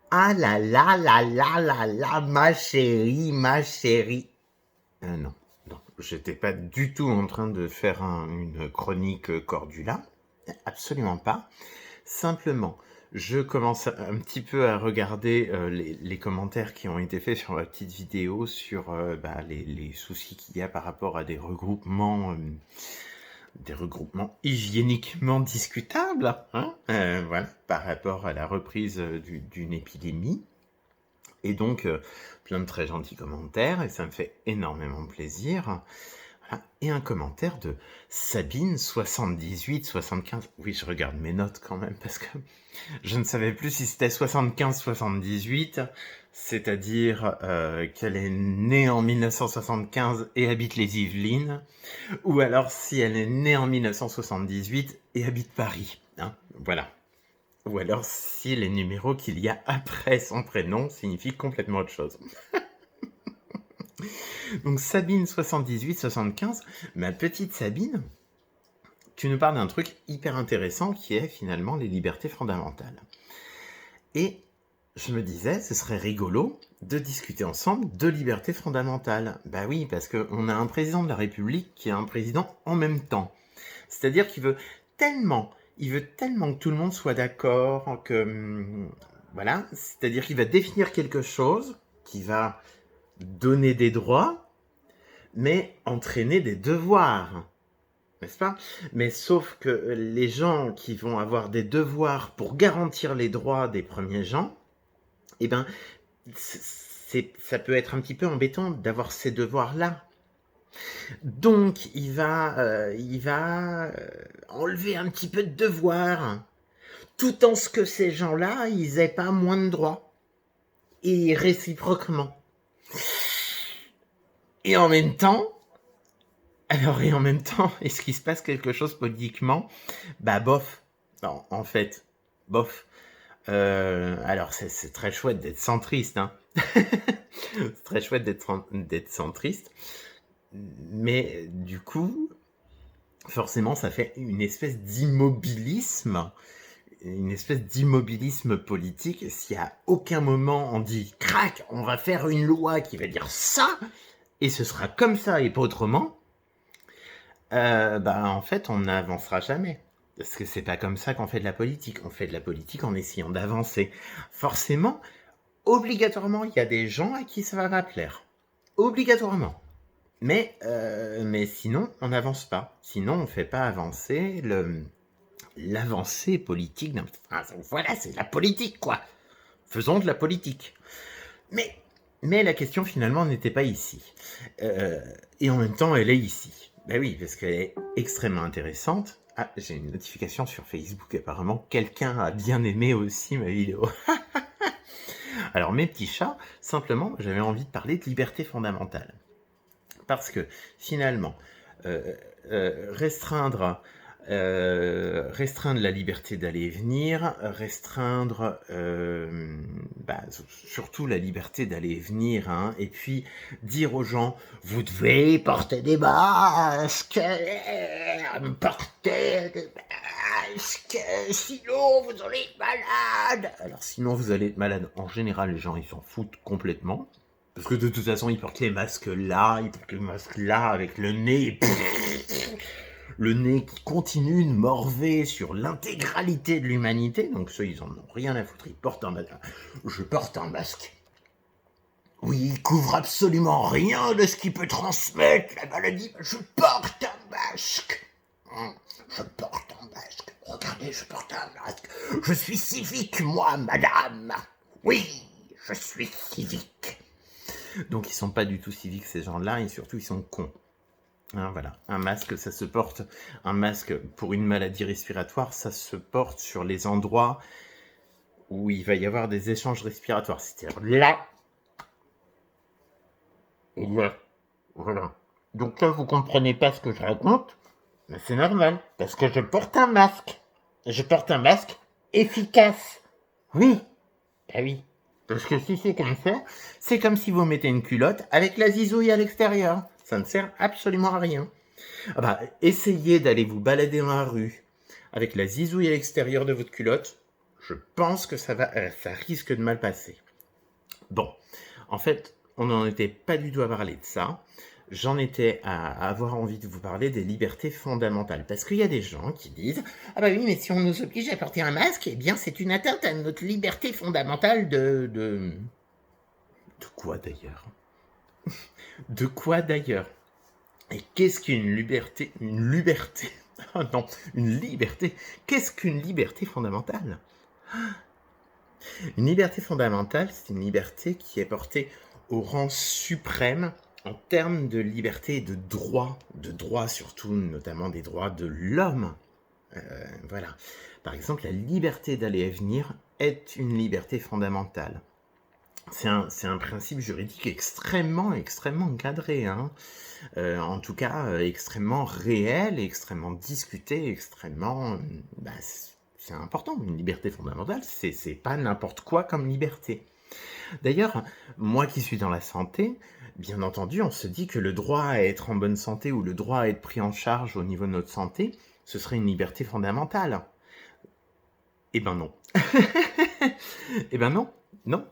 Ah là là là là là là, ma chérie, ma chérie. Non, non, j'étais pas du tout en train de faire une chronique Cordula, absolument pas. Simplement, je commence un petit peu à regarder les commentaires qui ont été faits sur ma petite vidéo sur les soucis qu'il y a par rapport à des regroupements hygiéniquement discutables, hein, voilà, par rapport à la reprise d'une épidémie. Et donc, plein de très gentils commentaires, et ça me fait énormément plaisir. Voilà. Et un commentaire de Sabine, 78-75. Oui, je regarde mes notes quand même, parce que je ne savais plus si c'était 75-78, c'est-à-dire qu'elle est née en 1975 et habite les Yvelines, ou alors si elle est née en 1978 et habite Paris. Hein, voilà. Ou alors si les numéros qu'il y a après son prénom signifient complètement autre chose. Donc Sabine 78-75, ma petite Sabine, tu nous parles d'un truc hyper intéressant qui est finalement les libertés fondamentales. Et je me disais, ce serait rigolo de discuter ensemble de libertés fondamentales. Bah oui, parce qu'on a un président de la République qui est un président en même temps. C'est-à-dire qu'il veut tellement, que tout le monde soit d'accord, voilà, c'est-à-dire qu'il va définir quelque chose, qui va donner des droits, mais entraîner des devoirs, n'est-ce pas? Mais sauf que les gens qui vont avoir des devoirs pour garantir les droits des premiers gens, eh ben, ça peut être un petit peu embêtant d'avoir ces devoirs-là. Donc, il va enlever un petit peu de devoirs, tout en ce que ces gens-là, ils aient pas moins de droits. Et réciproquement. Et en même temps, est-ce qu'il se passe quelque chose politiquement? Bah bof. Non, en fait, bof. Alors c'est très chouette d'être centriste, hein. C'est très chouette d'être centriste. Mais du coup, forcément, ça fait une espèce d'immobilisme politique. Si à aucun moment on dit crac, on va faire une loi qui va dire ça, et ce sera comme ça et pas autrement, en fait, on n'avancera jamais. Parce que c'est pas comme ça qu'on fait de la politique. On fait de la politique en essayant d'avancer. Forcément, obligatoirement, il y a des gens à qui ça va pas plaire. Obligatoirement. Mais sinon, on n'avance pas. Sinon, on fait pas avancer l'avancée politique. Enfin, voilà, c'est de la politique, quoi. Faisons de la politique. Mais la question, finalement, n'était pas ici. Et en même temps, elle est ici. Ben oui, parce qu'elle est extrêmement intéressante. Ah, j'ai une notification sur Facebook, apparemment. Quelqu'un a bien aimé aussi ma vidéo. Alors, mes petits chats, simplement, j'avais envie de parler de liberté fondamentale. Parce que, finalement, restreindre la liberté d'aller et venir, restreindre surtout la liberté d'aller et venir, hein, et puis dire aux gens, vous devez porter des masques, sinon vous allez être malade. Alors sinon vous allez être malade, en général les gens ils s'en foutent complètement. Parce que de toute façon, ils portent les masques là, avec le nez. Le nez qui continue de morver sur l'intégralité de l'humanité. Donc ceux, ils en ont rien à foutre. Ils portent un masque. Je porte un masque. Oui, il couvre absolument rien de ce qui peut transmettre la maladie. Je porte un masque. Je porte un masque. Regardez, je porte un masque. Je suis civique, moi, madame. Oui, je suis civique. Donc ils sont pas du tout civiques ces gens-là, et surtout ils sont cons. Hein, voilà, un masque, ça se porte. Un masque pour une maladie respiratoire, ça se porte sur les endroits où il va y avoir des échanges respiratoires. C'est-à-dire là et là. Voilà. Donc là, vous comprenez pas ce que je raconte, mais c'est normal, parce que je porte un masque. Je porte un masque efficace. Oui. Ah oui. Parce que si c'est comme ça, c'est comme si vous mettez une culotte avec la zizouille à l'extérieur. Ça ne sert absolument à rien. Essayez d'aller vous balader dans la rue avec la zizouille à l'extérieur de votre culotte. Je pense que ça risque de mal passer. Bon, en fait, on n'en était pas du tout à parler de ça. J'en étais à avoir envie de vous parler des libertés fondamentales. Parce qu'il y a des gens qui disent « Ah bah oui, mais si on nous oblige à porter un masque, eh bien c'est une atteinte à notre liberté fondamentale de... » De quoi d'ailleurs? De quoi d'ailleurs? Et qu'est-ce qu'une liberté? Une liberté? Oh non, une liberté? Qu'est-ce qu'une liberté fondamentale? Une liberté fondamentale, c'est une liberté qui est portée au rang suprême en termes de liberté et de droits surtout, notamment des droits de l'homme. Voilà. Par exemple, la liberté d'aller et venir est une liberté fondamentale. C'est un principe juridique extrêmement encadré, hein. En tout cas, extrêmement réel, extrêmement discuté, extrêmement... c'est important, une liberté fondamentale, c'est pas n'importe quoi comme liberté. D'ailleurs, moi qui suis dans la santé, bien entendu, on se dit que le droit à être en bonne santé ou le droit à être pris en charge au niveau de notre santé, ce serait une liberté fondamentale. Eh ben non. Eh ben non,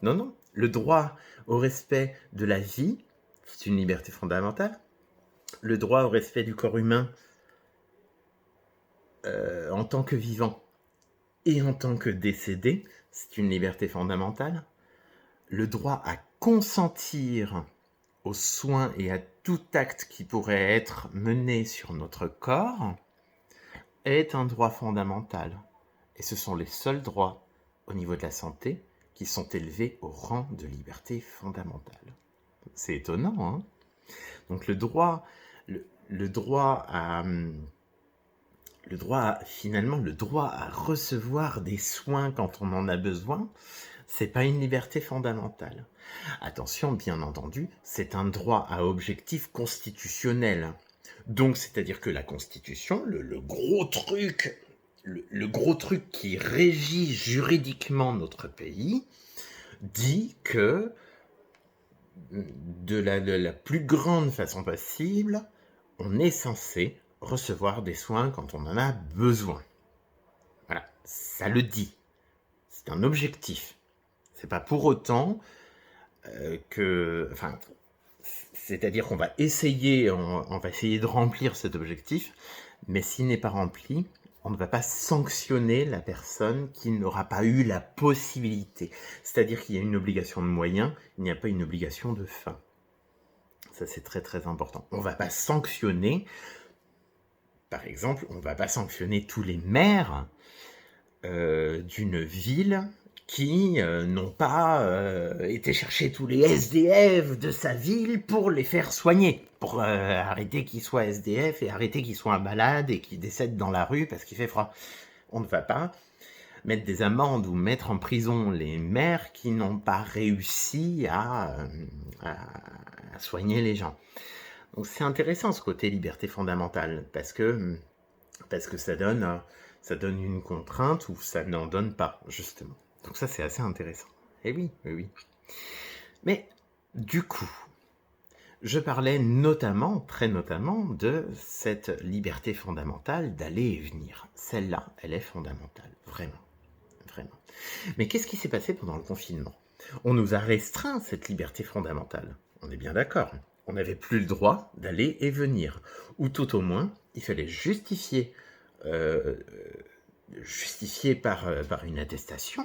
non. Le droit au respect de la vie, c'est une liberté fondamentale. Le droit au respect du corps humain en tant que vivant et en tant que décédé, c'est une liberté fondamentale. Le droit à consentir aux soins et à tout acte qui pourrait être mené sur notre corps est un droit fondamental. Et ce sont les seuls droits au niveau de la santé qui sont élevés au rang de liberté fondamentale. C'est étonnant, hein? Donc le droit à recevoir des soins quand on en a besoin, c'est pas une liberté fondamentale. Attention, bien entendu, c'est un droit à objectif constitutionnel. Donc, c'est-à-dire que la Constitution, le gros truc qui régit juridiquement notre pays, dit que de la plus grande façon possible, on est censé recevoir des soins quand on en a besoin. Voilà, ça le dit. C'est un objectif. C'est pas pour autant c'est-à-dire qu'on va essayer, on va essayer de remplir cet objectif, mais s'il n'est pas rempli, on ne va pas sanctionner la personne qui n'aura pas eu la possibilité. C'est-à-dire qu'il y a une obligation de moyens, il n'y a pas une obligation de fin. Ça, c'est très important. On ne va pas sanctionner, par exemple, on ne va pas sanctionner tous les maires d'une ville qui n'ont pas été chercher tous les SDF de sa ville pour les faire soigner, pour arrêter qu'ils soient SDF et arrêter qu'ils soient malades et qu'ils décèdent dans la rue parce qu'il fait froid. On ne va pas mettre des amendes ou mettre en prison les maires qui n'ont pas réussi à soigner les gens. Donc c'est intéressant ce côté liberté fondamentale parce que ça donne une contrainte ou ça n'en donne pas, justement. Donc ça, c'est assez intéressant. Eh oui. Mais du coup, je parlais très notamment de cette liberté fondamentale d'aller et venir. Celle-là, elle est fondamentale, vraiment. Mais qu'est-ce qui s'est passé pendant le confinement? On nous a restreint cette liberté fondamentale. On est bien d'accord. On n'avait plus le droit d'aller et venir. Ou tout au moins, il fallait justifier par une attestation,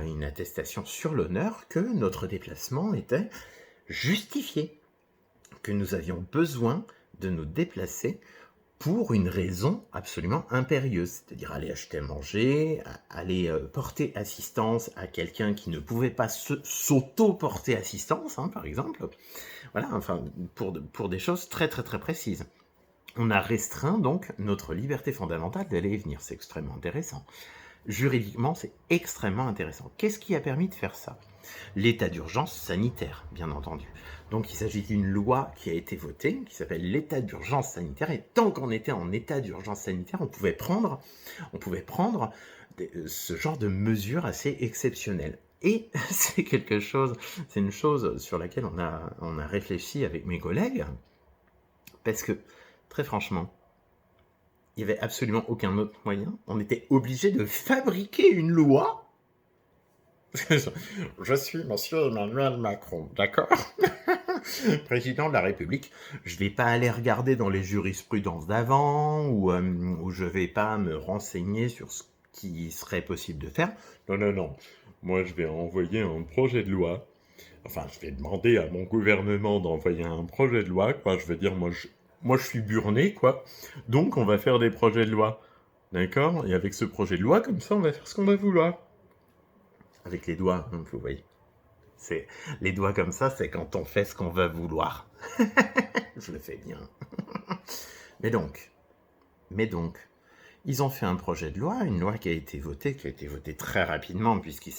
une attestation sur l'honneur que notre déplacement était justifié, que nous avions besoin de nous déplacer pour une raison absolument impérieuse, c'est-à-dire aller acheter à manger, aller porter assistance à quelqu'un qui ne pouvait pas s'auto-porter assistance, par exemple. Voilà, enfin, pour des choses très précises. On a restreint donc notre liberté fondamentale d'aller et venir. C'est extrêmement intéressant. Juridiquement, c'est extrêmement intéressant. Qu'est-ce qui a permis de faire ça? L'état d'urgence sanitaire, bien entendu. Donc il s'agit d'une loi qui a été votée, qui s'appelle l'état d'urgence sanitaire, et tant qu'on était en état d'urgence sanitaire, on pouvait prendre ce genre de mesures assez exceptionnelles. Et c'est une chose sur laquelle on a réfléchi avec mes collègues, parce que, très franchement, il n'y avait absolument aucun autre moyen. On était obligé de fabriquer une loi Je suis monsieur Emmanuel Macron, d'accord? Président de la République. Je vais pas aller regarder dans les jurisprudences d'avant ou je vais pas me renseigner sur ce qui serait possible de faire. Non, non, non. Moi, je vais envoyer un projet de loi. Enfin, je vais demander à mon gouvernement d'envoyer un projet de loi, quoi. Je veux dire, moi, je suis burné, quoi. Donc, on va faire des projets de loi. D'accord? Et avec ce projet de loi, comme ça, on va faire ce qu'on va vouloir. Avec les doigts, hein, vous voyez. C'est les doigts comme ça, c'est quand on fait ce qu'on va vouloir. Je le fais bien. Mais donc, ils ont fait un projet de loi, une loi qui a été votée très rapidement, puisqu'il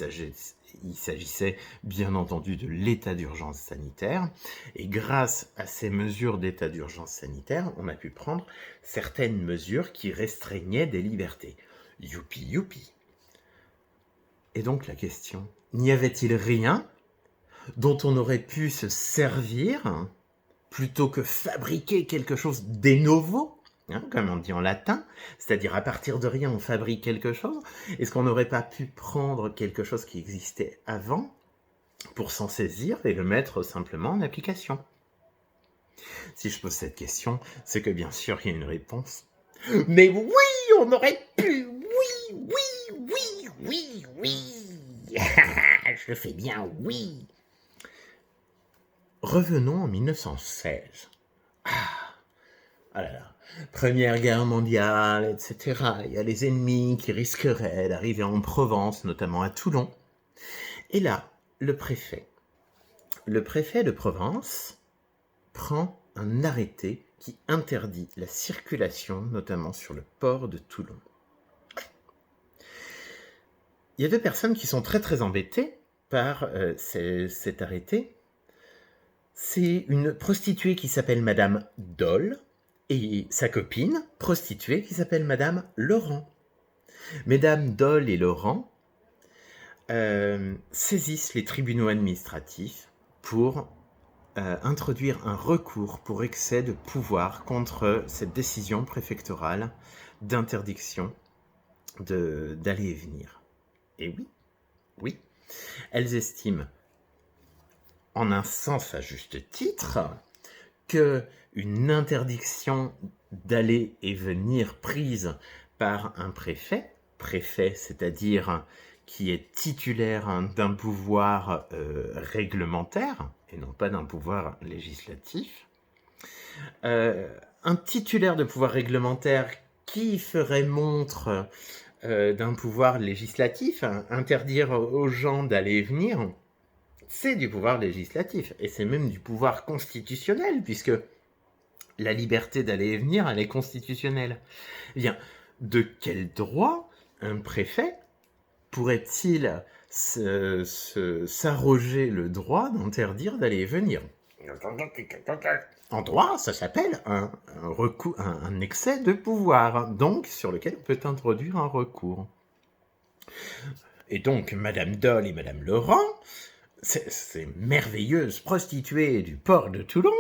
s'agissait bien entendu de l'état d'urgence sanitaire. Et grâce à ces mesures d'état d'urgence sanitaire, on a pu prendre certaines mesures qui restreignaient des libertés. Youpi, youpi. Et donc la question, n'y avait-il rien dont on aurait pu se servir plutôt que fabriquer quelque chose de novo, hein, comme on dit en latin, c'est-à-dire à partir de rien on fabrique quelque chose? Est-ce qu'on n'aurait pas pu prendre quelque chose qui existait avant pour s'en saisir et le mettre simplement en application? Si je pose cette question, c'est que bien sûr il y a une réponse. Mais oui, on aurait pu, oui, oui, oui, oui, oui. Je le fais bien, oui. Revenons en 1916. Ah là là. Première Guerre mondiale, etc. Il y a les ennemis qui risqueraient d'arriver en Provence, notamment à Toulon. Et là, le préfet de Provence prend un arrêté qui interdit la circulation, notamment sur le port de Toulon. Il y a deux personnes qui sont très très embêtées par cet arrêté. C'est une prostituée qui s'appelle Madame Dole et sa copine, prostituée, qui s'appelle Madame Laurent. Mesdames Dole et Laurent saisissent les tribunaux administratifs pour introduire un recours pour excès de pouvoir contre cette décision préfectorale d'interdiction d'aller et venir. Et oui, elles estiment, en un sens à juste titre, qu'une interdiction d'aller et venir prise par un préfet, c'est-à-dire qui est titulaire d'un pouvoir réglementaire, et non pas d'un pouvoir législatif, un titulaire de pouvoir réglementaire qui ferait montre d'un pouvoir législatif, interdire aux gens d'aller et venir, c'est du pouvoir législatif, et c'est même du pouvoir constitutionnel, puisque la liberté d'aller et venir, elle est constitutionnelle. Eh bien, de quel droit un préfet pourrait-il s'arroger le droit d'interdire d'aller et venir? En droit, ça s'appelle un excès de pouvoir, donc sur lequel on peut introduire un recours. Et donc, Madame Dole et Madame Laurent, ces merveilleuses prostituées du port de Toulon,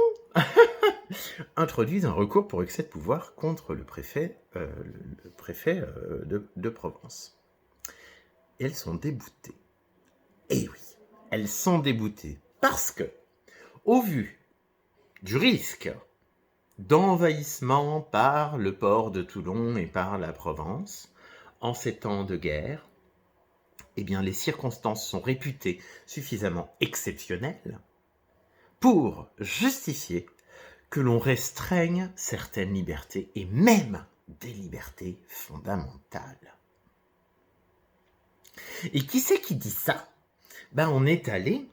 introduisent un recours pour excès de pouvoir contre le préfet, de Provence. Et elles sont déboutées. Et oui, elles sont déboutées parce que, au vu du risque d'envahissement par le port de Toulon et par la Provence, en ces temps de guerre, eh bien, les circonstances sont réputées suffisamment exceptionnelles pour justifier que l'on restreigne certaines libertés, et même des libertés fondamentales. Et qui c'est qui dit ça? Ben, on est allé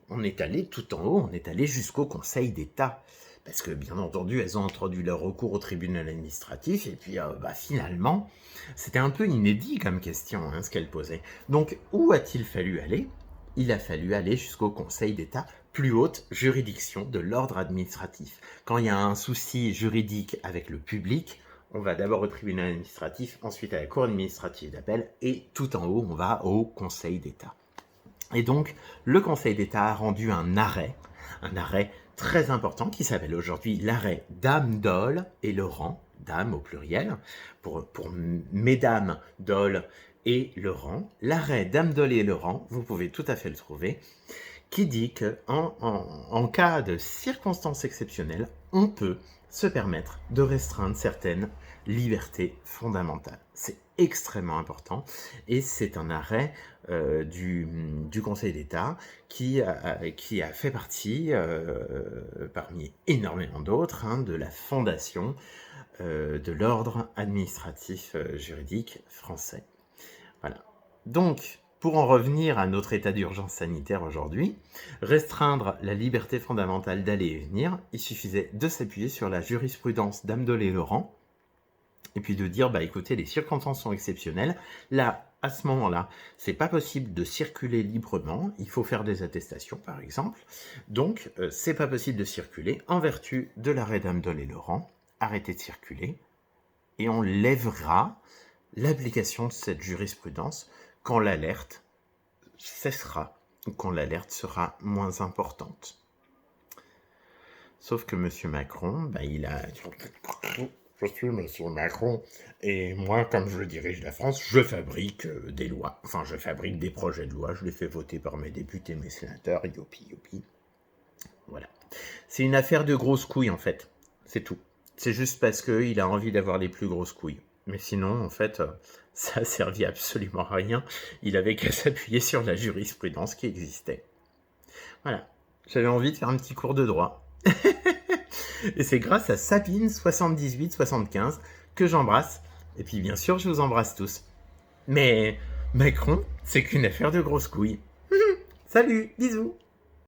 tout en haut, on est allé jusqu'au Conseil d'État. Parce que, bien entendu, elles ont introduit leur recours au tribunal administratif, et puis, finalement, c'était un peu inédit comme question, ce qu'elles posaient. Donc, où a-t-il fallu aller? Il a fallu aller jusqu'au Conseil d'État, plus haute juridiction de l'ordre administratif. Quand il y a un souci juridique avec le public, on va d'abord au tribunal administratif, ensuite à la cour administrative d'appel, et tout en haut, on va au Conseil d'État. Et donc, le Conseil d'État a rendu un arrêt très important qui s'appelle aujourd'hui l'arrêt Dame Dole et Laurent, Dame au pluriel, pour Mesdames Dole et Laurent, l'arrêt d'Amdol et Laurent, vous pouvez tout à fait le trouver, qui dit que en cas de circonstances exceptionnelles, on peut se permettre de restreindre certaines libertés fondamentales. C'est extrêmement important et c'est un arrêt du Conseil d'État qui a fait partie, parmi énormément d'autres, de la fondation de l'ordre administratif juridique français. Voilà. Donc, pour en revenir à notre état d'urgence sanitaire aujourd'hui, restreindre la liberté fondamentale d'aller et venir, il suffisait de s'appuyer sur la jurisprudence d'Amdol et Laurent, et puis de dire, écoutez, les circonstances sont exceptionnelles, là, à ce moment-là, c'est pas possible de circuler librement, il faut faire des attestations, par exemple, donc c'est pas possible de circuler, en vertu de l'arrêt d'Amdol et Laurent, arrêtez de circuler, et on lèvera l'application de cette jurisprudence quand l'alerte cessera ou quand l'alerte sera moins importante. Sauf que M. Macron, il a... Je suis M. Macron, et moi, comme je dirige la France, je fabrique des lois. Enfin, je fabrique des projets de loi, je les fais voter par mes députés, mes sénateurs, youpi, youpi. Voilà. C'est une affaire de grosses couilles, en fait. C'est tout. C'est juste parce qu'il a envie d'avoir les plus grosses couilles. Mais sinon, en fait, ça a servi absolument à rien. Il avait qu'à s'appuyer sur la jurisprudence qui existait. Voilà. J'avais envie de faire un petit cours de droit. Et c'est grâce à Sabine7875 que j'embrasse. Et puis, bien sûr, je vous embrasse tous. Mais Macron, c'est qu'une affaire de grosses couilles. Salut, bisous.